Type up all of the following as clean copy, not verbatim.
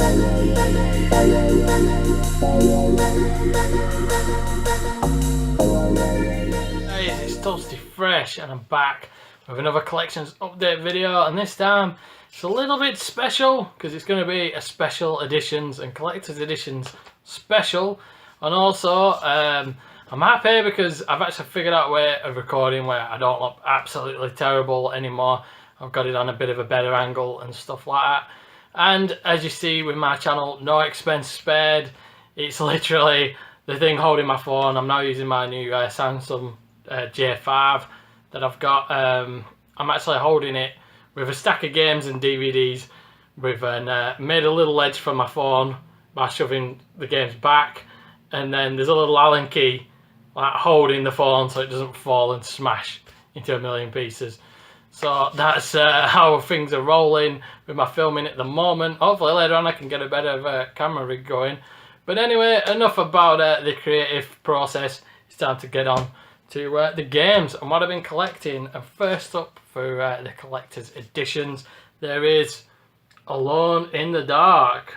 Hey, it's Toasty Fresh and I'm back with another collections update video, and this time it's a little bit special because it's going to be a special editions and collector's editions special. And also I'm happy because I've actually figured out a way of recording where I don't look absolutely terrible anymore. I've got it on a bit of a better angle and stuff like that. And as you see with my channel, no expense spared. It's literally the thing holding my phone. I'm now using my new Samsung J5 that I've got. I'm actually holding it with a stack of games and DVDs. We've made a little ledge for my phone by shoving the games back, and then there's a little Allen key like holding the phone so it doesn't fall and smash into a million pieces. So that's how things are rolling with my filming at the moment. Hopefully later on I can get a better camera rig going. But anyway, enough about the creative process. It's time to get on to the games and what I've been collecting. And first up for the collector's editions, there is Alone in the Dark,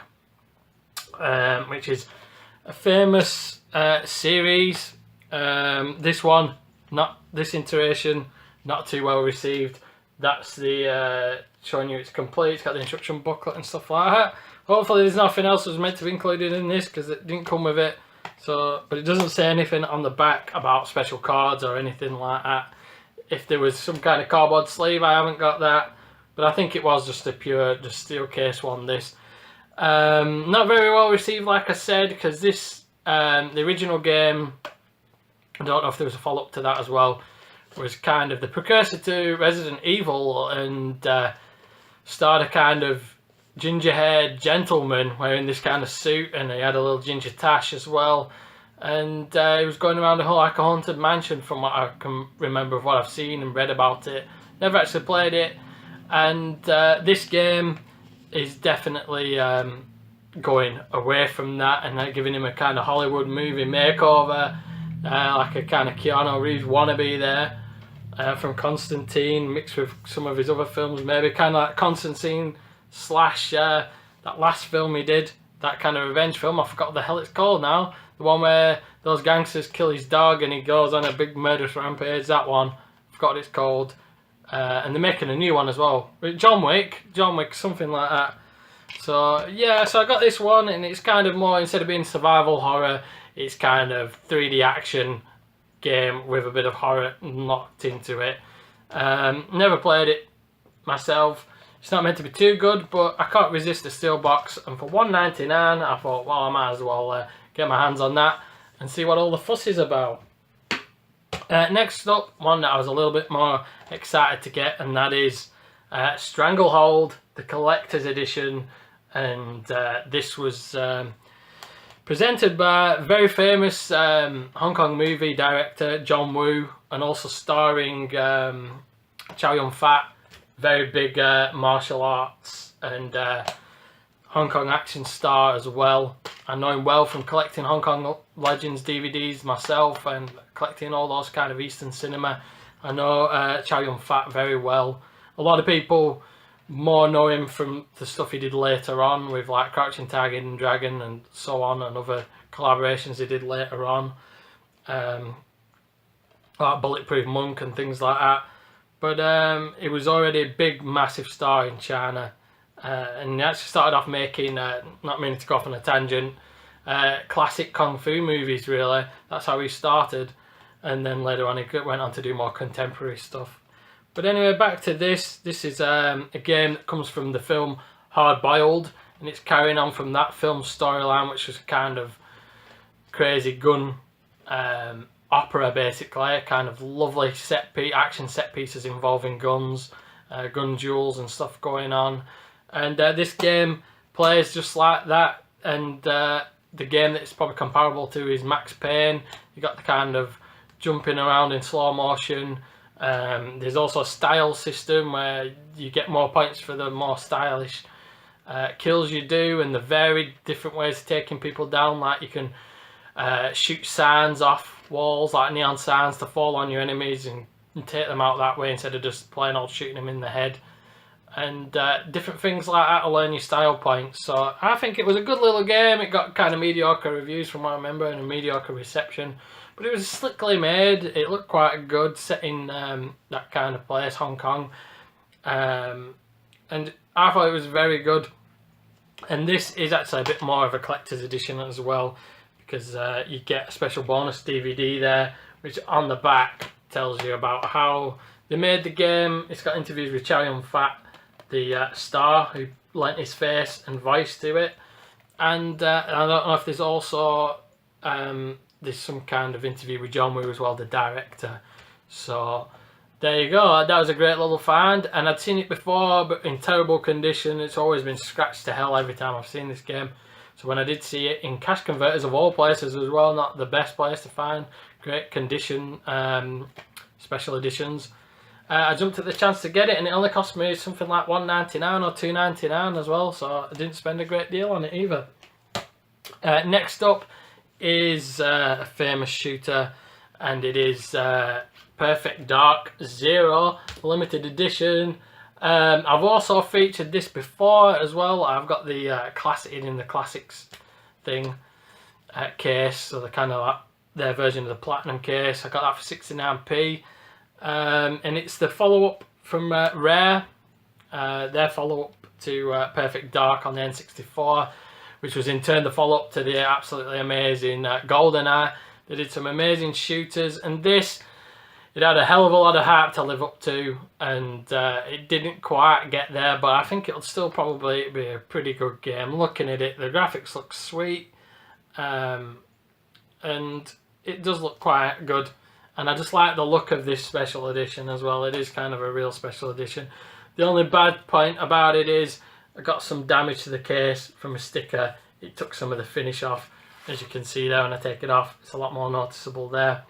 which is a famous series. This one, not this iteration, not too well received. That's the showing you it's complete. It's got the instruction booklet and stuff like that. Hopefully there's nothing else that was meant to be included in this because it didn't come with it. So, but it doesn't say anything on the back about special cards or anything like that. If there was some kind of cardboard sleeve, I haven't got that. But I think it was just a pure, just steel case one, this. Not very well received, like I said, because this, the original game, I don't know if there was a follow-up to that as well, was kind of the precursor to Resident Evil, and starred a kind of ginger-haired gentleman wearing this kind of suit, and he had a little ginger tash as well, and he was going around like a haunted mansion from what I can remember of what I've seen and read about it. Never actually played it, and this game is definitely going away from that and giving him a kind of Hollywood movie makeover, like a kind of Keanu Reeves wannabe there, from Constantine mixed with some of his other films, maybe kind of like Constantine slash that last film he did, that kind of revenge film. I forgot what the hell it's called now, the one where those gangsters kill his dog and he goes on a big murderous rampage. That one, I forgot what it's called. And they're making a new one as well, John Wick, something like that. So yeah, so I got this one, and it's kind of more, instead of being survival horror, it's kind of 3D action game with a bit of horror locked into it. Never played it myself. It's not meant to be too good, but I can't resist the steel box, and for $1.99 I thought, well, I might as well get my hands on that and see what all the fuss is about. Next up, one that I was a little bit more excited to get, and that is Stranglehold, the collector's edition. And this was presented by very famous Hong Kong movie director John Woo, and also starring Chow Yun-fat, very big martial arts and Hong Kong action star as well. I know him well from collecting Hong Kong Legends DVDs myself and collecting all those kind of Eastern cinema. I know Chow Yun-fat very well. A lot of people more know him from the stuff he did later on with like Crouching Tiger, Hidden Dragon and so on, and other collaborations he did later on, like Bulletproof Monk and things like that. But he was already a big massive star in China, and he actually started off making, not meaning to go off on a tangent, classic kung fu movies really. That's how he started, and then later on he went on to do more contemporary stuff. But anyway, back to this. This is a game that comes from the film Hard Boiled, and it's carrying on from that film storyline, which was a kind of crazy gun opera, basically. Kind of lovely action set pieces involving guns, gun duels and stuff going on. And this game plays just like that. And the game that it's probably comparable to is Max Payne. You got the kind of jumping around in slow motion. There's also a style system where you get more points for the more stylish kills you do, and the varied different ways of taking people down. Like you can shoot signs off walls, like neon signs, to fall on your enemies and take them out that way instead of just plain old shooting them in the head. and different things like that to learn your style points. So I think it was a good little game. It got kind of mediocre reviews from what I remember and a mediocre reception, but it was slickly made. It looked quite good, set in that kind of place, Hong Kong, and I thought it was very good. And this is actually a bit more of a collector's edition as well, because you get a special bonus DVD there, which on the back tells you about how they made the game. It's got interviews with Chow Yun-fat, the star who lent his face and voice to it, and I don't know if there's also there's some kind of interview with John Woo as well, the director. So there you go. That was a great little find, and I'd seen it before but in terrible condition. It's always been scratched to hell every time I've seen this game. So when I did see it in Cash Converters of all places as well, not the best place to find great condition special editions, I jumped at the chance to get it, and it only cost me something like $1.99 or $2.99 as well, so I didn't spend a great deal on it either. Next up is a famous shooter, and it is Perfect Dark Zero limited edition. I've also featured this before as well. I've got the classic in the classics thing case, so the kind of like their version of the platinum case. I got that for 69p, and it's the follow-up from Rare, their follow-up to Perfect Dark on the N64, which was in turn the follow-up to the absolutely amazing GoldenEye. They did some amazing shooters, and this, it had a hell of a lot of hype to live up to, and it didn't quite get there, but I think it'll still probably be a pretty good game. Looking at it, the graphics look sweet, and it does look quite good, and I just like the look of this special edition as well. It is kind of a real special edition. The only bad point about it is I got some damage to the case from a sticker. It took some of the finish off, as you can see there when I take it off. It's a lot more noticeable there.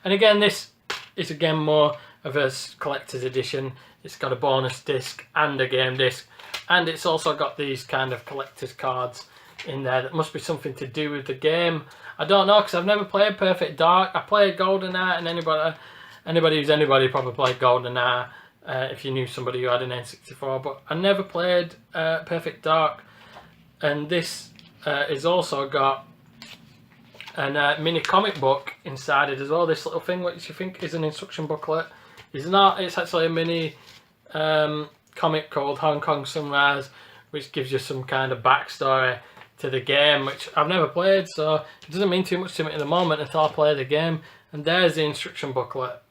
And again, this is again more of a collector's edition. It's got a bonus disc and a game disc, and it's also got these kind of collector's cards in there that must be something to do with the game. I don't know, because I've never played Perfect Dark. I played GoldenEye, and anybody who's anybody probably played GoldenEye if you knew somebody who had an N64, but I never played Perfect Dark. And this is also got a mini comic book inside it as well. This little thing, which you think is an instruction booklet, is not. It's actually a mini comic called Hong Kong Sunrise, which gives you some kind of backstory to the game, which I've never played, so it doesn't mean too much to me at the moment until I play the game. And there's the instruction booklet.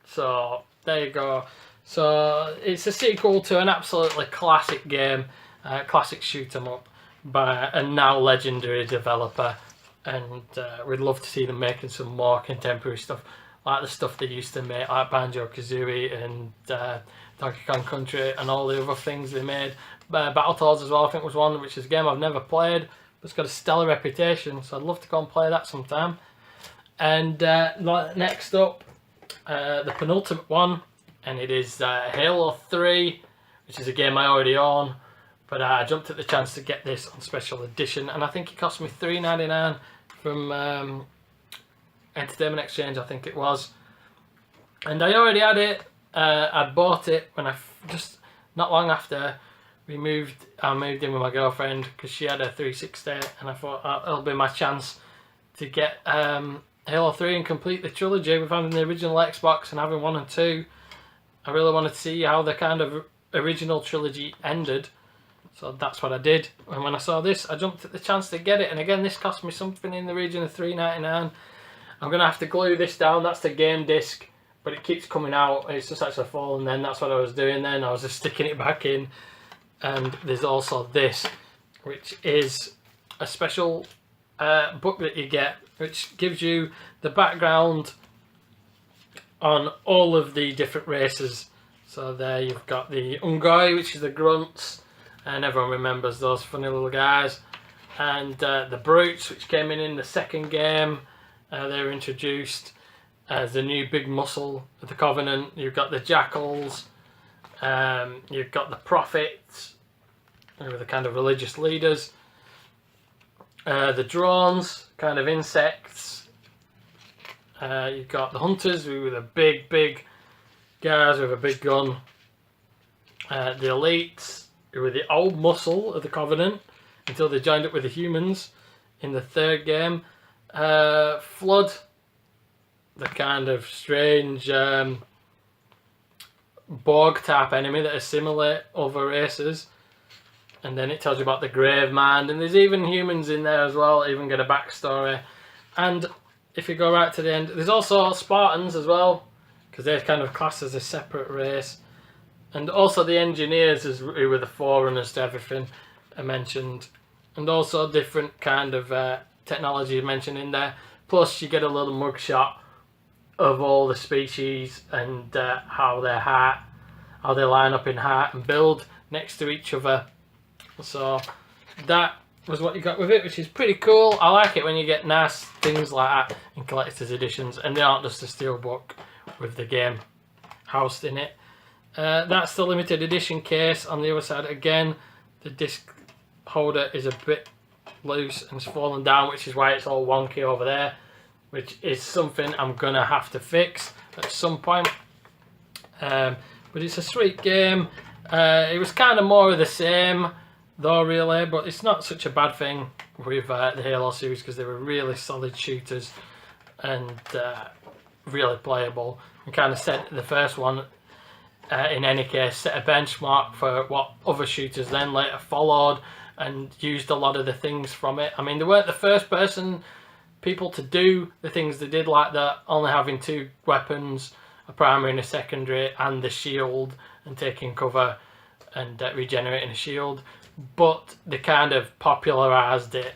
So there you go. So it's a sequel to an absolutely classic game, classic shoot 'em up by a now legendary developer, and we'd love to see them making some more contemporary stuff, like the stuff they used to make, like Banjo-Kazooie and Donkey Kong Country and all the other things they made. Battletoads as well, I think, was one, which is a game I've never played, but it's got a stellar reputation, so I'd love to go and play that sometime. And next up, the penultimate one, and it is Halo 3, which is a game I already own, but I jumped at the chance to get this on special edition, and I think it cost me $3.99 from Entertainment Exchange, I think it was. And I already had it. I bought it when just not long after I moved in with my girlfriend, because she had a 360, and I thought it'll be my chance to get Halo 3 and complete the trilogy with having the original Xbox and having 1 and 2. I really wanted to see how the kind of original trilogy ended, so that's what I did. And when I saw this, I jumped at the chance to get it, and again, this cost me something in the region of $3.99. I'm going to have to glue this down. That's the game disc, but it keeps coming out. It's just actually falling. Then that's what I was doing then. I was just sticking it back in. And there's also this, which is a special book that you get, which gives you the background on all of the different races. So there you've got the Ungoi, which is the grunts, and everyone remembers those funny little guys. And the brutes, which came in the second game. They were introduced as the new big muscle of the Covenant. You've got the jackals. You've got the prophets, who are the kind of religious leaders. The drones, kind of insects. You've got the hunters, who are the big guys with a big gun. The elites were the old muscle of the Covenant until they joined up with the humans in the third game. Flood, the kind of strange Borg type enemy that assimilate other races. And then it tells you about the Grave Man, and there's even humans in there as well, even get a backstory. And if you go right to the end, there's also Spartans as well, because they're kind of classed as a separate race. And also the engineers, who were the forerunners to everything, are mentioned. And also different kind of technology mentioned in there. Plus you get a little mugshot of all the species and how they line up in height and build next to each other. So that was what you got with it, which is pretty cool. I like it when you get nice things like that in collector's editions, and they aren't just a steelbook with the game housed in it. That's the limited edition case. On the other side, again, the disc holder is a bit loose and it's fallen down, which is why it's all wonky over there, which is something I'm gonna have to fix at some point. But it's a sweet game. It was kind of more of the same though, really, but it's not such a bad thing with the Halo series, because they were really solid shooters and really playable, and kind of set the first one in any case set a benchmark for what other shooters then later followed, and used a lot of the things from it. I mean, they weren't the first person people to do the things they did, like that, only having two weapons, a primary and a secondary, and the shield, and taking cover and regenerating a shield. But they kind of popularised it.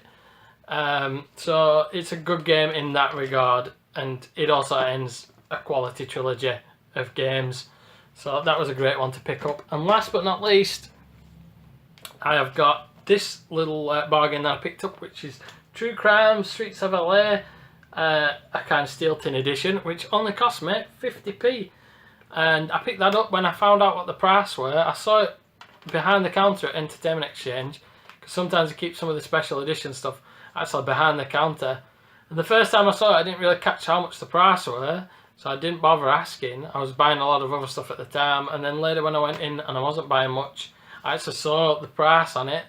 So it's a good game in that regard, and it also ends a quality trilogy of games. So that was a great one to pick up. And last but not least, I have got this little bargain that I picked up, which is True Crime Streets of LA, a kind of steel tin edition, which only cost me 50p. And I picked that up when I found out what the price were. I saw it behind the counter at Entertainment Exchange, because sometimes they keep some of the special edition stuff actually behind the counter. And the first time I saw it, I didn't really catch how much the price were, so I didn't bother asking. I was buying a lot of other stuff at the time, and then later when I went in and I wasn't buying much, I actually saw the price on it,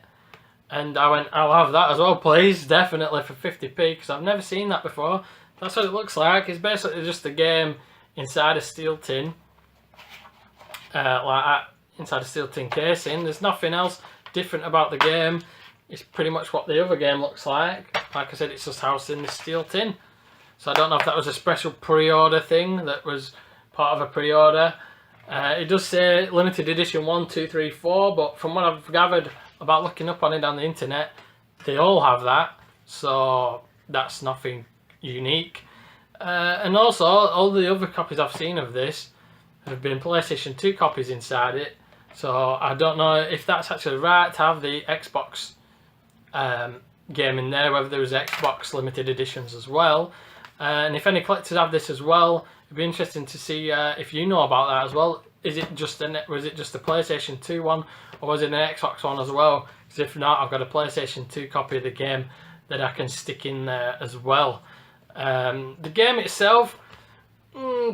and I went, I'll have that as well, please, definitely, for 50p, because I've never seen that before. That's what it looks like. It's basically just a game inside a steel tin, like that, inside a steel tin casing. There's nothing else different about the game. It's pretty much what the other game looks like. Like I said, it's just housed in this steel tin. So I don't know if that was a special pre-order thing that was part of a pre-order. It does say limited edition 1, 2, 3, 4, but from what I've gathered about looking up on it on the internet, they all have that. So that's nothing unique. And also, all the other copies I've seen of this have been PlayStation 2 copies inside it. So I don't know if that's actually right to have the Xbox game in there, whether there's Xbox limited editions as well. And if any collectors have this as well, it'd be interesting to see if you know about that as well. Was it just a PlayStation 2 one, or was it an Xbox one as well? Because if not, I've got a PlayStation 2 copy of the game that I can stick in there as well. The game itself,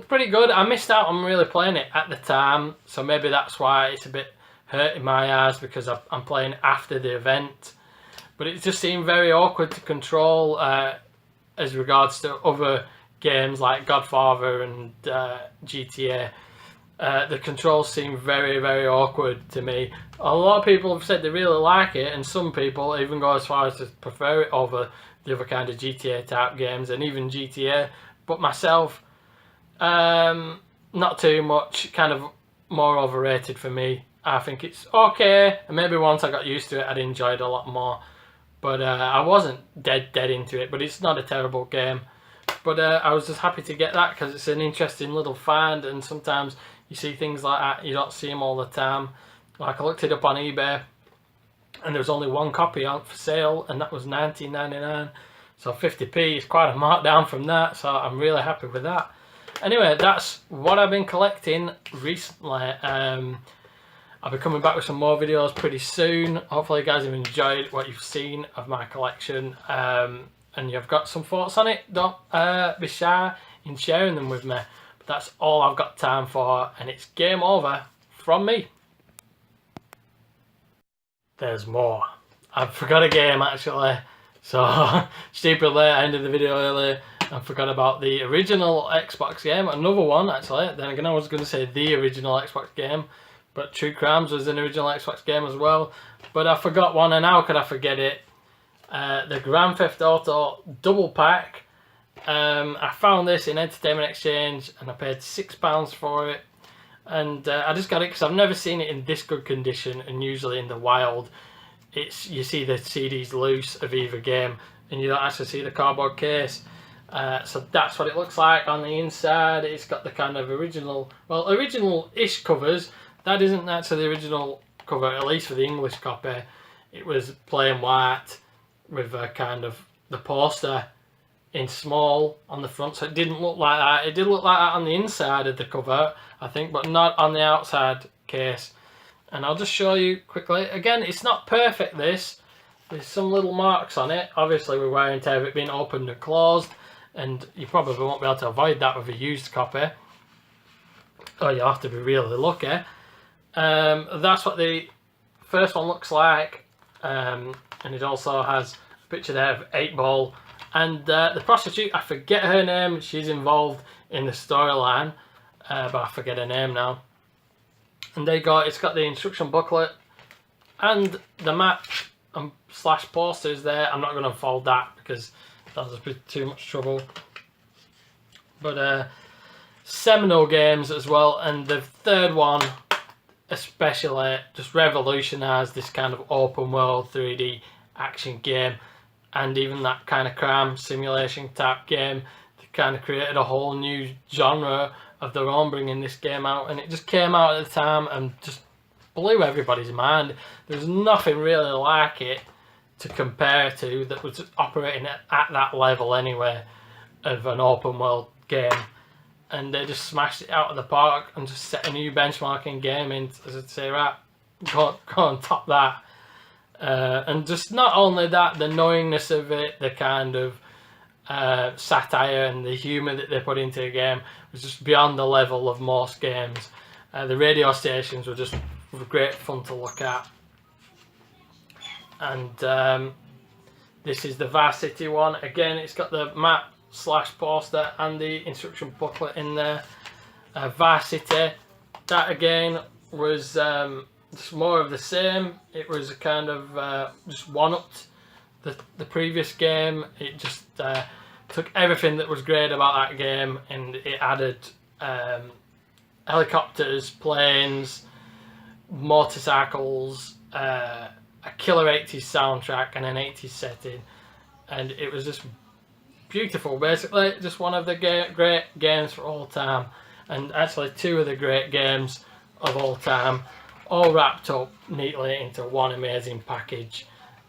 pretty good. I missed out on really playing it at the time, so maybe that's why it's a bit hurt in my eyes, because I'm playing after the event. But it just seemed very awkward to control as regards to other games like Godfather and GTA. The controls seem very, very awkward to me. A lot of people have said they really like it, and some people even go as far as to prefer it over the other kind of GTA type games, and even GTA. But myself, not too much, kind of more overrated for me. I think it's okay, and maybe once I got used to it, I'd enjoy it a lot more. But I wasn't dead into it, but it's not a terrible game. But I was just happy to get that, because it's an interesting little find, and sometimes you see things like that, you don't see them all the time. Like, I looked it up on eBay, and there was only one copy out for sale, and that was $19.99. So 50p is quite a markdown from that, so I'm really happy with that. Anyway, that's what I've been collecting recently. I'll be coming back with some more videos pretty soon. Hopefully you guys have enjoyed what you've seen of my collection, and you've got some thoughts on it. Don't be shy in sharing them with me. But that's all I've got time for, and it's game over from me. there's more. I forgot a game actually, so stupid late. I ended the video early and forgot about the original Xbox game. Another one actually. Then again, I was going to say the original Xbox game, but True Crimes was an original Xbox game as well. But I forgot one, and how could I forget it? The Grand Theft Auto double pack. I found this in Entertainment Exchange and I paid £6 for it, and I just got it because I've never seen it in this good condition. And usually in the wild, you see the CDs loose of either game and you don't actually see the cardboard case. So that's what it looks like on the inside. It's got the kind of original-ish covers. That isn't actually the original cover, at least for the English copy. It was plain white with a kind of the poster in small on the front, so it didn't look like that. It did look like that on the inside of the cover, I think, but not on the outside case. And I'll just show you quickly. Again, it's not perfect, this. There's some little marks on it, obviously with wear and tear of it being opened and closed, and you probably won't be able to avoid that with a used copy, or you have to be really lucky. That's what the first one looks like, and it also has a picture there of 8-Ball. And the prostitute, I forget her name, she's involved in the storyline, but I forget her name now. And it's got the instruction booklet and the map and / posters there. I'm not going to unfold that because that would be too much trouble. But seminal games as well, and the third one especially just revolutionised this kind of open world 3D action game. And even that kind of crime simulation type game, they kind of created a whole new genre of their own, bringing this game out. And it just came out at the time and just blew everybody's mind. There's nothing really like it to compare to that was operating at that level anyway of an open world game. And they just smashed it out of the park and just set a new benchmark in gaming. As I'd say, right, go and top that. And just not only that, the knowingness of it, the kind of satire and the humour that they put into the game was just beyond the level of most games. The radio stations were just great fun to look at. And this is the Vice City one. Again, it's got the map / poster and the instruction booklet in there. Vice City, that again was just more of the same. It was a kind of just one-upped the previous game. It just took everything that was great about that game and it added helicopters, planes, motorcycles, a killer 80s soundtrack and an 80s setting, and it was just beautiful. Basically, just one of the great games for all time, and actually two of the great games of all time, all wrapped up neatly into one amazing package.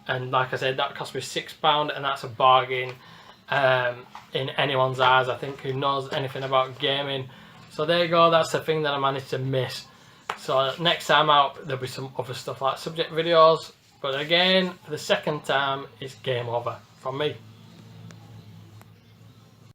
And like I said, that cost me £6, and that's a bargain in anyone's eyes, I think, who knows anything about gaming. So there you go, that's the thing that I managed to miss. So next time out, there'll be some other stuff like subject videos, but again, for the second time, it's game over from me.